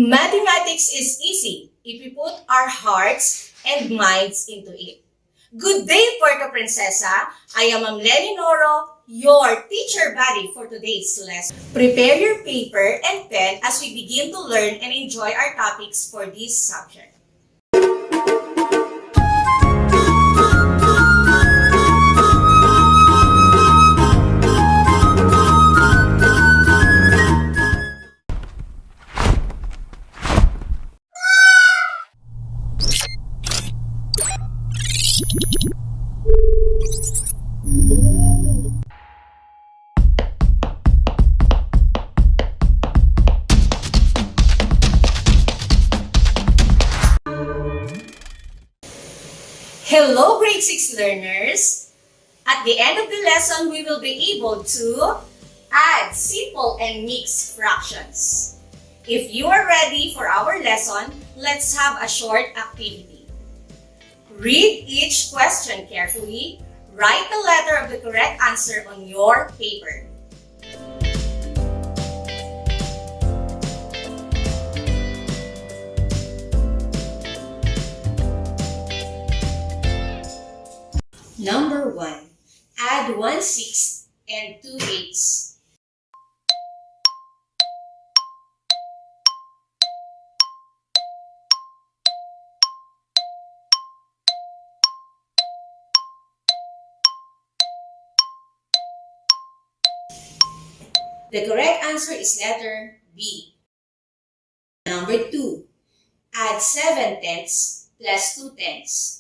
Mathematics is easy if we put our hearts and minds into it. Good day, Puerto Princesa. I am Lenny Noro, your teacher buddy for today's lesson. Prepare your paper and pen as we begin to learn and enjoy our topics for this subject. Hello, grade 6 learners! At the end of the lesson, we will be able to add simple and mixed fractions. If you are ready for our lesson, let's have a short activity. Read each question carefully. Write the letter of the correct answer on your paper. Number 1. Add 1/6 and 2/8. The correct answer is letter B. Number 2. Add 7/10 plus 2/10.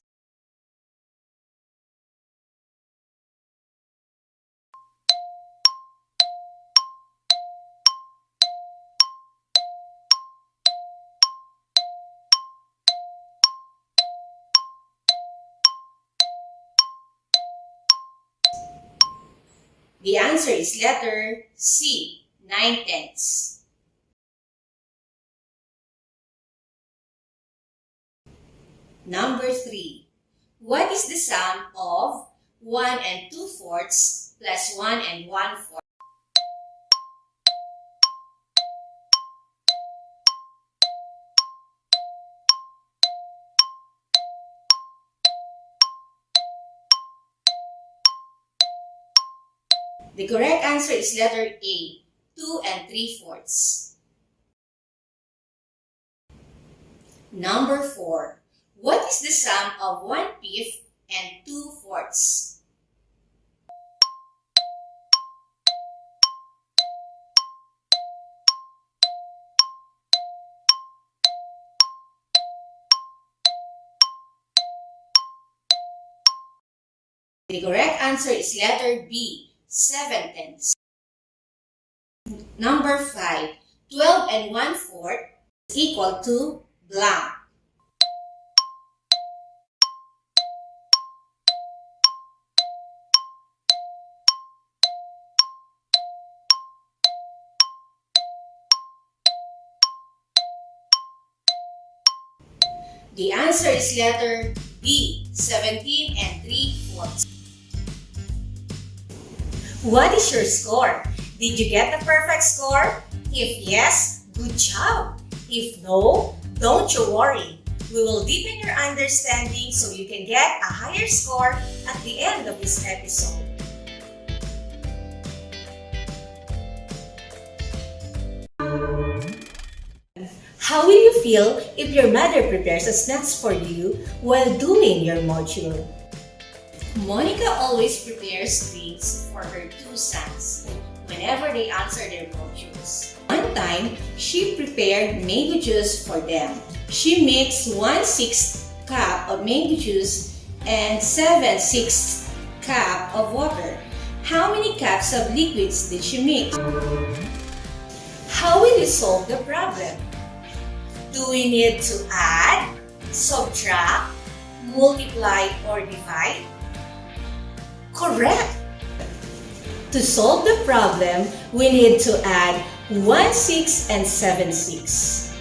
The answer is letter C, 9/10. Number 3. What is the sum of 1 and 2/4 plus 1 and 1/4? The correct answer is letter A, 2 and 3/4. Number 4. What is the sum of 1/5 and 2/4? The correct answer is letter B, 7/10. Number 5. 12 and 1/4 is equal to blank. The answer is letter B, 17 and 3/4. What is your score? Did you get the perfect score? If yes, good job. If no, don't you worry. We will deepen your understanding so you can get a higher score at the end of this episode. How will you feel if your mother prepares a snacks for you while doing your module? Monica always prepares treats for her 2 sons whenever they answer their modules. One time, she prepared mango juice for them. She mixed 1/6 cup of mango juice and 7/6 cup of water. How many cups of liquids did she mix? How will you solve the problem? Do we need to add, subtract, multiply, or divide? Correct! To solve the problem, we need to add 1/6 and 7/6.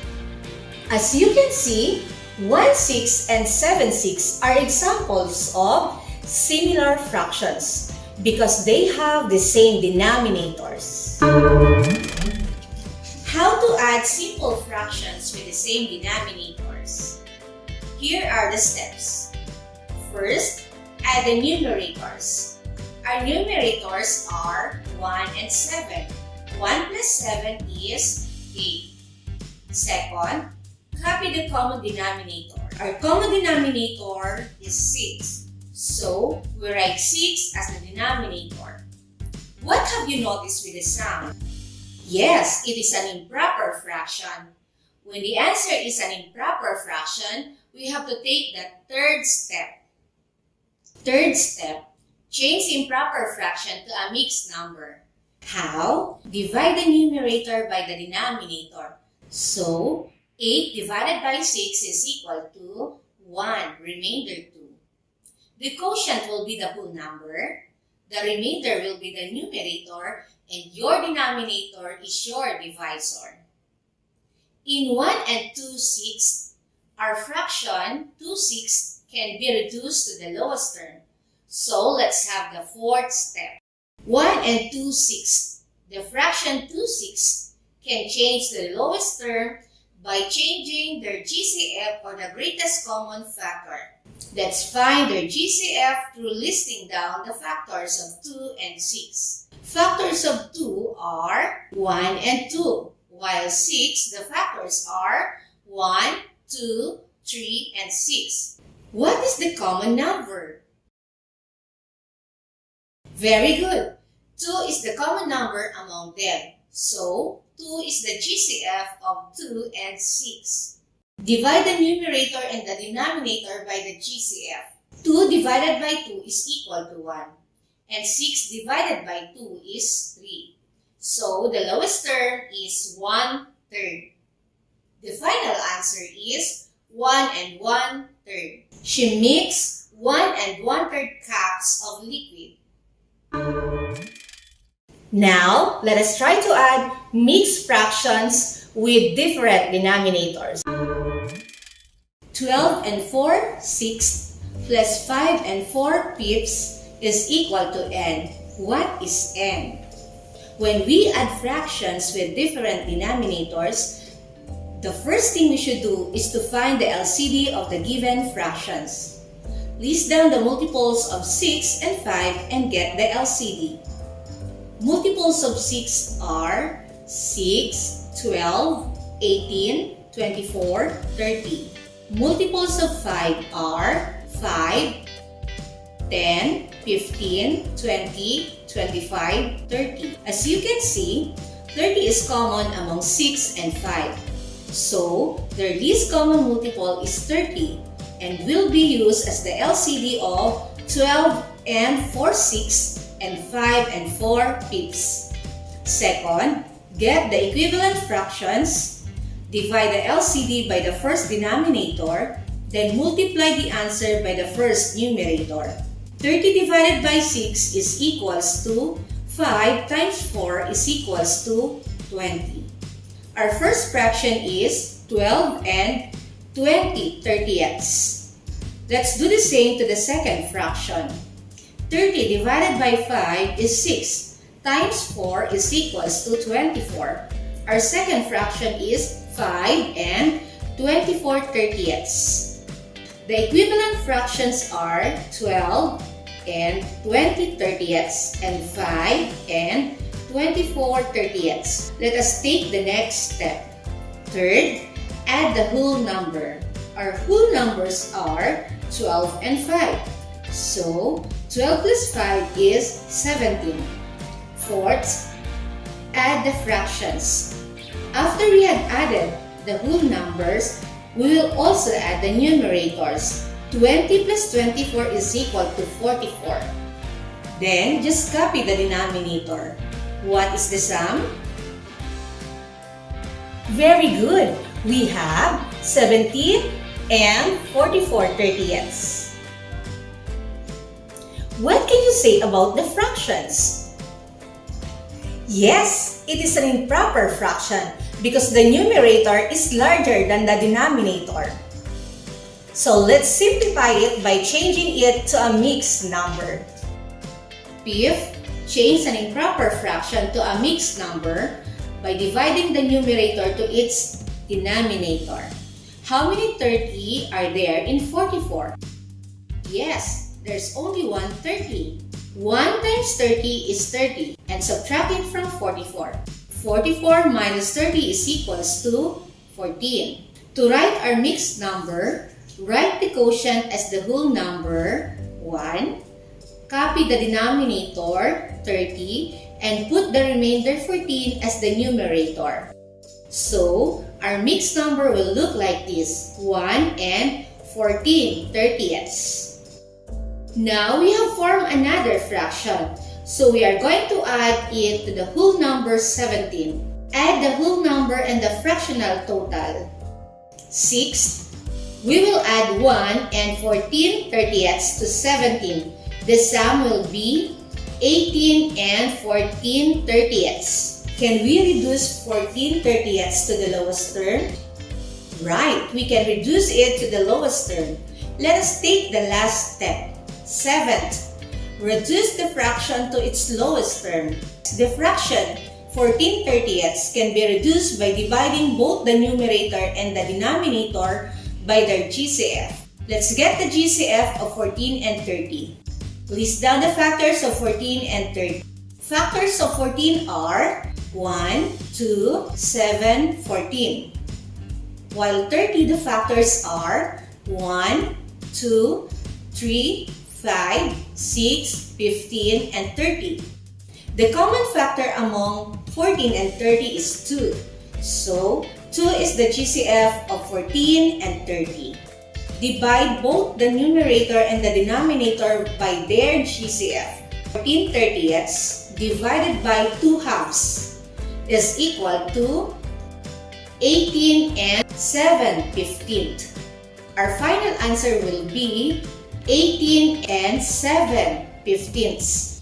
As you can see, 1/6 and 7/6 are examples of similar fractions because they have the same denominators. How to to add simple fractions with the same denominators. Here are the steps. First, add the numerators. Our numerators are 1 and 7. 1 plus 7 is 8. Second, copy the common denominator. Our common denominator is 6. So, we write 6 as the denominator. What have you noticed with the sum? Yes, it is an improper fraction. When the answer is an improper fraction, we have to take the third step. Third step, change the improper fraction to a mixed number. How? Divide the numerator by the denominator. So, 8 divided by 6 is equal to 1, remainder 2. The quotient will be the whole number, the remainder will be the numerator, and your denominator is your divisor. In 1 and 2/6, our fraction 2/6 can be reduced to the lowest term. So, let's have the fourth step. 1 and 2/6. The fraction 2/6 can change to the lowest term by changing their GCF or the greatest common factor. Let's find their GCF through listing down the factors of 2 and 6. Factors of 2 are 1 and 2, while 6, the factors are 1, 2, 3, and 6. What is the common number? Very good. 2 is the common number among them. So, 2 is the GCF of 2 and 6. Divide the numerator and the denominator by the GCF. 2 divided by 2 is equal to 1. And 6 divided by 2 is 3. So, the lowest term is 1/3. The final answer is 1 and 1/3. She mixed 1 and 1/3 cups of liquid. Now, let us try to add mixed fractions with different denominators. 12 and 4/6 plus 5 and 4/5 is equal to n. What is n? When we add fractions with different denominators, the first thing we should do is to find the LCD of the given fractions. List down the multiples of 6 and 5 and get the LCD. Multiples of 6 are 6, 12, 18, 24, 30. Multiples of 5 are 5, 10, 15, 20, 25, 30. As you can see, 30 is common among 6 and 5. So, their least common multiple is 30 and will be used as the LCD of 12 and 4/6 and 5 and 4/5. Second, get the equivalent fractions, divide the LCD by the first denominator, then multiply the answer by the first numerator. 30 divided by 6 is equals to 5 times 4 is equals to 20. Our first fraction is 12 and 20/30ths. Let's do the same to the second fraction. 30 divided by 5 is 6, times 4 is equals to 24. Our second fraction is 5 and 24/30ths. The equivalent fractions are 12 and 20/30ths and 5 and 24/30ths. Let us take the next step. Third, add the whole number. Our whole numbers are 12 and 5. So, 12 plus 5 is 17. Fourth, add the fractions. After we had added the whole numbers, we will also add the numerators. 20 plus 24 is equal to 44. Then, just copy the denominator. What is the sum? Very good! We have 17 and 44/30ths. What can you say about the fractions? Yes, it is an improper fraction because the numerator is larger than the denominator. So let's simplify it by changing it to a mixed number. Fifth, change an improper fraction to a mixed number by dividing the numerator to its denominator. How many 30 are there in 44? Yes, there's only one 30. 1 times 30 is 30 and subtract it from 44. 44 minus 30 is equals to 14. To write our mixed number, write the quotient as the whole number, 1. Copy the denominator, 30, and put the remainder 14 as the numerator. So, our mixed number will look like this, 1 and 14 thirtieths. Now, we have formed another fraction. So, we are going to add it to the whole number 17. Add the whole number and the fractional total. 6. We will add 1 and 14 thirtieths to 17. The sum will be 18 and 14 thirtieths. Can we reduce 14 thirtieths to the lowest term? Right, we can reduce it to the lowest term. Let us take the last step. 7th, reduce the fraction to its lowest term. The fraction 14 thirtieths can be reduced by dividing both the numerator and the denominator by their GCF. Let's get the GCF of 14 and 30. List down the factors of 14 and 30. Factors of 14 are 1, 2, 7, 14. While 30, the factors are 1, 2, 3, 5, 6, 15, and 30. The common factor among 14 and 30 is 2. So, 2 is the GCF of 14 and 30. Divide both the numerator and the denominator by their GCF. 14 thirtieths divided by 2 halves is equal to 18 and 7 fifteenth. Our final answer will be 18 and 7 fifteenths.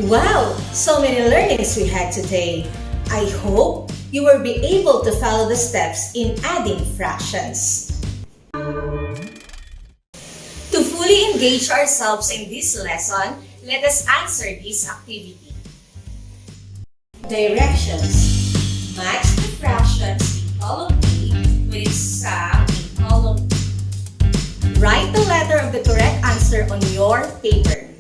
Wow! So many learnings we had today. I hope you will be able to follow the steps in adding fractions. To fully engage ourselves in this lesson, let us answer this activity. Directions. Match the fractions in column A with its sum in column B. Write the letter of the correct answer on your paper.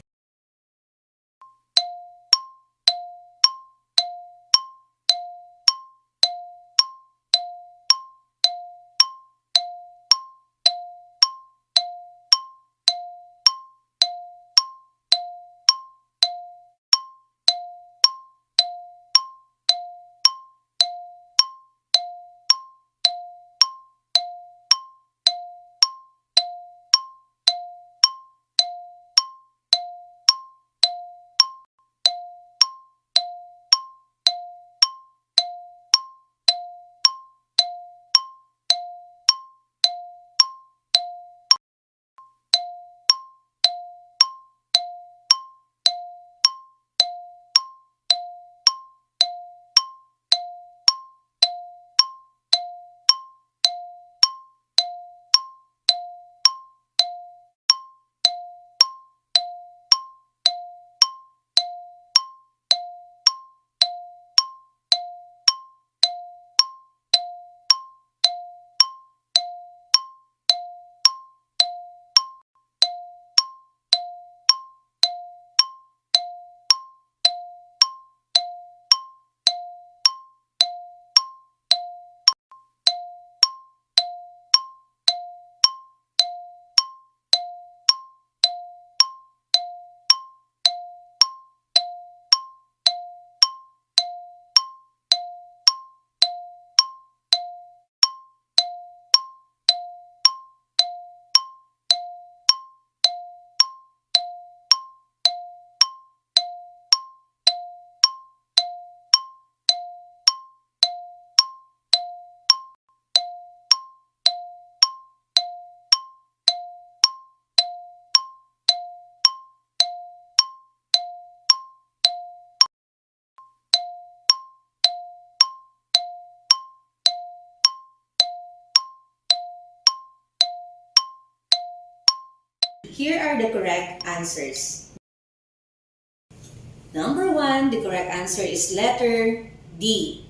Here are the correct answers. Number 1, the correct answer is letter D.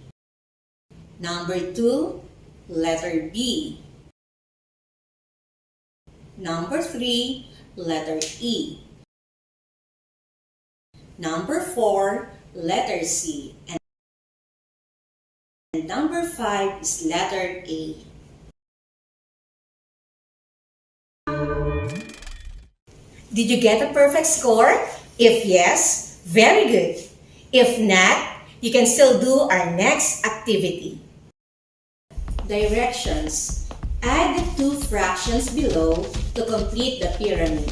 Number 2, letter B. Number 3, letter E. Number 4, letter C. And number 5 is letter A. Did you get a perfect score? If yes, very good. If not, you can still do our next activity. Directions. Add the two fractions below to complete the pyramid.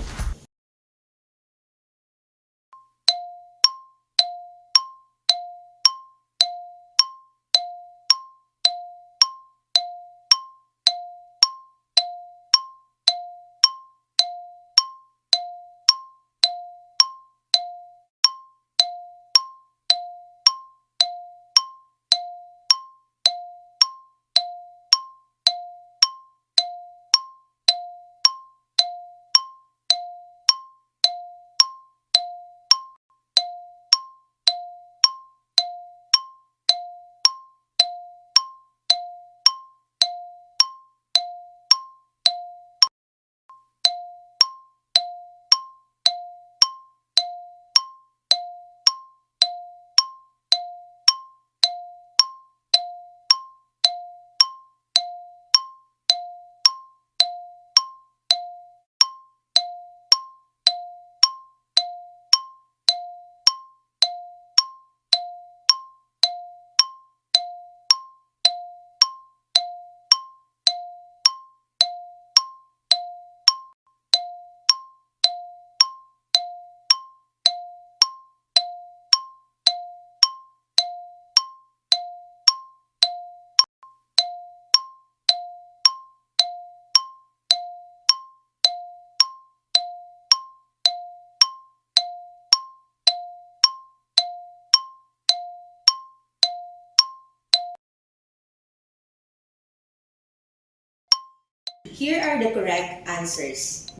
Here are the correct answers.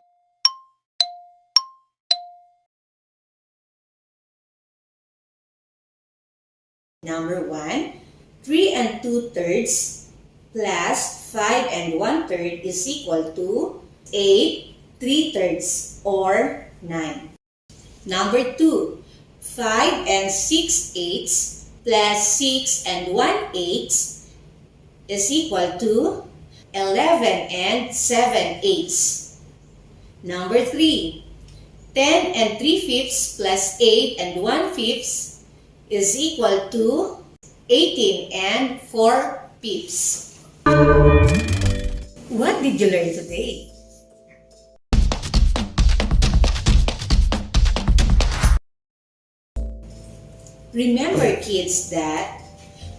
Number 1, 3 and 2/3 plus 5 and 1/3 is equal to 8 3/3 or 9. Number 2, 5 and 6/8 plus 6 and 1/8 is equal to 11 and 7/8. Number 3, 10 and 3/5 plus 8 and 1/5 is equal to 18 and 4/5. What did you learn today? Remember, kids, that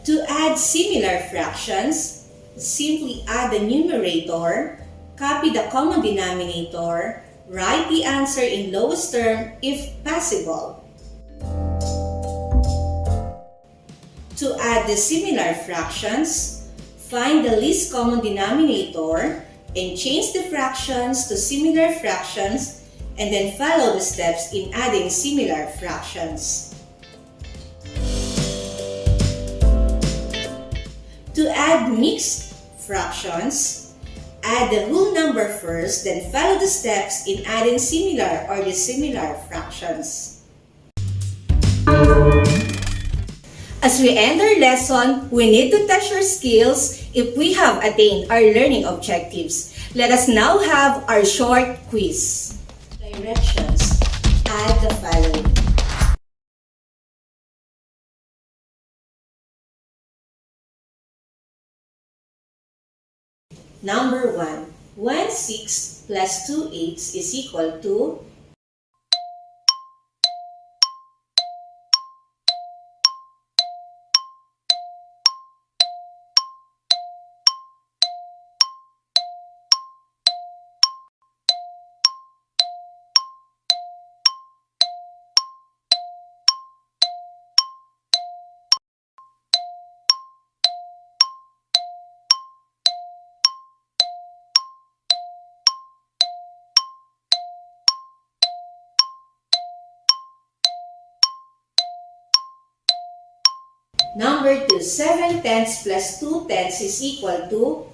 to add similar fractions, simply add the numerator, copy the common denominator, write the answer in lowest term if possible. To add the similar fractions, find the least common denominator and change the fractions to similar fractions, and then follow the steps in adding similar fractions. To add mixed fractions, add the whole number first, then follow the steps in adding similar or dissimilar fractions. As we end our lesson, we need to test your skills if we have attained our learning objectives. Let us now have our short quiz. Directions. Add the following. Number 1, 1/6 plus 2/8 is equal to Number 2, 7/10 plus 2/10 is equal to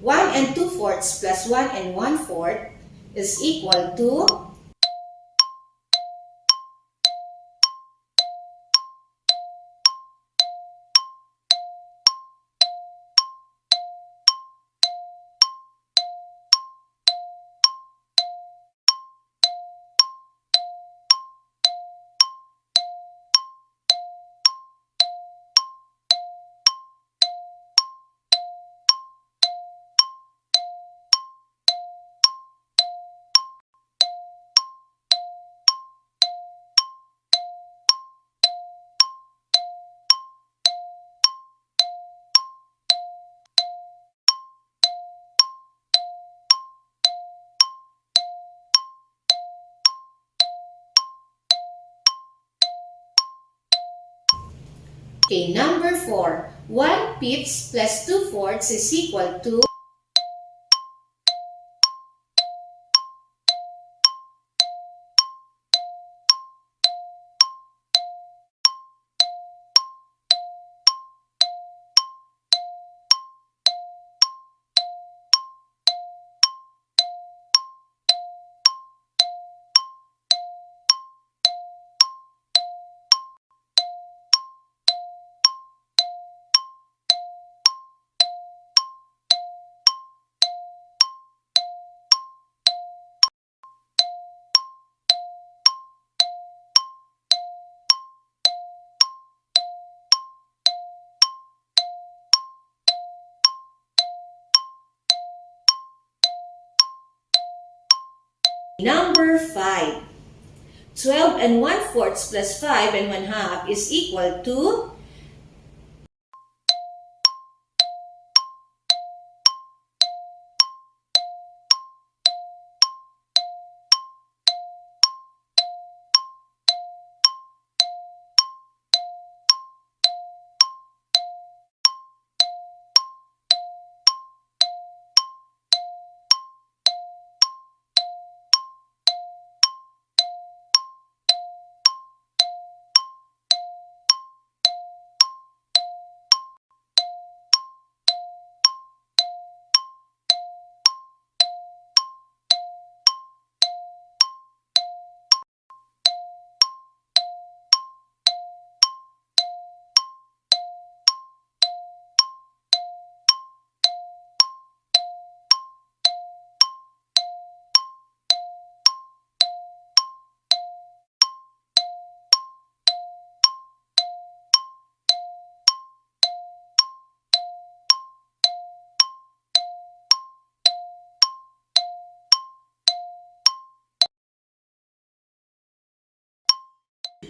1 2/4 plus 1 1/4 is equal to 1/5 plus 2/4 is equal to number 5. 12 1/4 plus 5 1/2 is equal to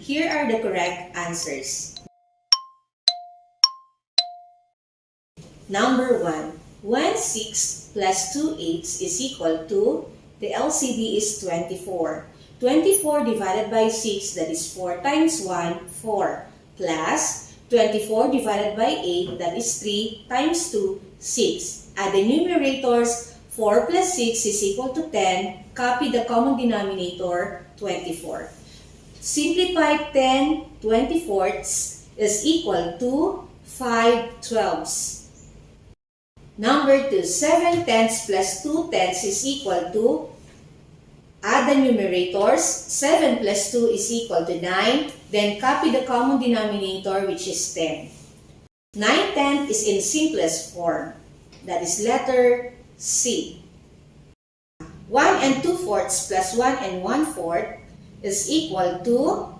Here are the correct answers. Number 1. 1/6 plus 2/8 is equal to, the LCD is 24. 24 divided by 6, that is 4 times 1, 4. Plus 24 divided by 8, that is 3 times 2, 6. Add the numerators, 4 plus 6 is equal to 10. Copy the common denominator, 24. Simplify 10/24 is equal to 5/12. Number 2, 7/10 plus 2/10 is equal to, add the numerators, 7 plus 2 is equal to 9, then copy the common denominator which is 10. 9/10 is in simplest form, that is letter C. 1 2/4 plus 1 1/4 is equal to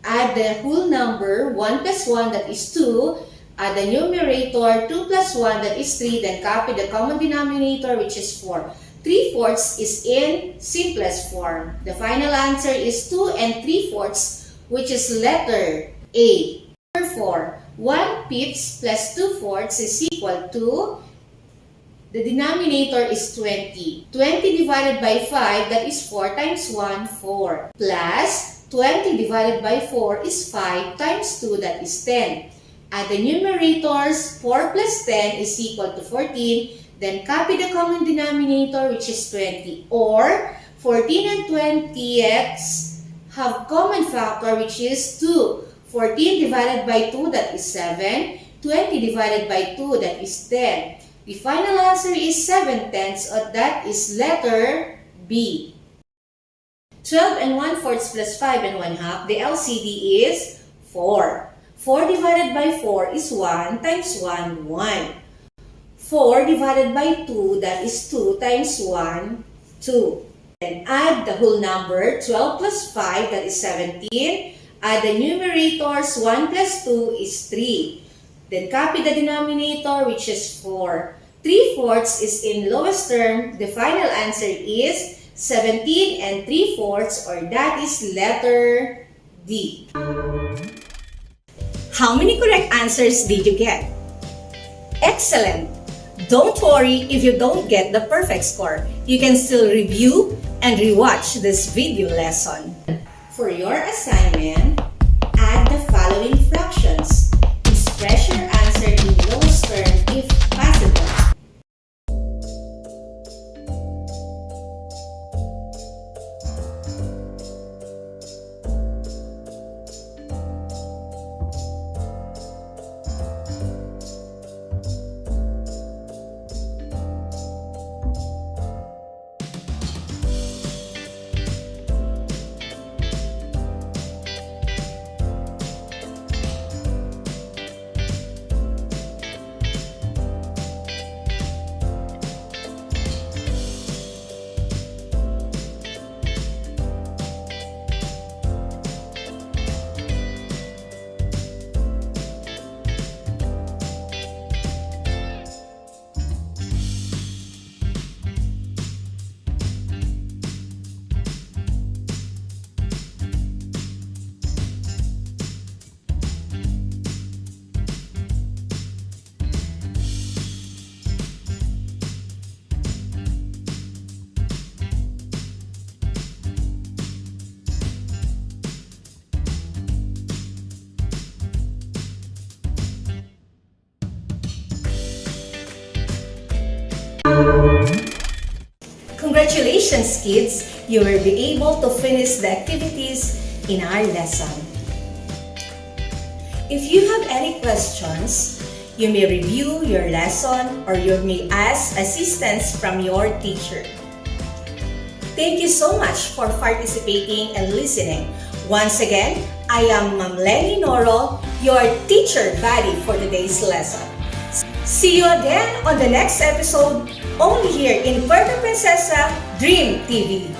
Add the whole number, 1 plus 1, that is 2. Add the numerator, 2 plus 1, that is 3. Then copy the common denominator, which is 4. 3/4 is in simplest form. The final answer is 2 and 3/4, which is letter A. Number 4. 1/5 plus 2/4 is equal to, the denominator is 20. 20 divided by 5, that is 4 times 1, 4. Plus 20 divided by 4 is 5 times 2, that is 10. Add the numerators, 4 plus 10 is equal to 14. Then copy the common denominator, which is 20. Or 14 and 20th have common factor, which is 2. 14 divided by 2, that is 7. 20 divided by 2, that is 10. The final answer is 7/10, or that is letter B. 12 and 1/4 plus 5 and 1/2, the LCD is 4. 4 divided by 4 is 1 times 1, 1. 4 divided by 2, that is 2 times 1, 2. Then add the whole number, 12 plus 5, that is 17. Add the numerators, 1 plus 2 is 3. Then copy the denominator, which is 4. 3/4 is in lowest term. The final answer is 17 and 3/4, or that is letter D. How many correct answers did you get? Excellent! Don't worry if you don't get the perfect score. You can still review and rewatch this video lesson. For your assignment, add the following fractions. Express your answer in lowest term if possible. Congratulations, kids! You will be able to finish the activities in our lesson. If you have any questions, you may review your lesson or you may ask assistance from your teacher. Thank you so much for participating and listening. Once again, I am Ma'am Lenny Noro, your teacher buddy for today's lesson. See you again on the next episode, only here in Puerto Princesa Dream TV.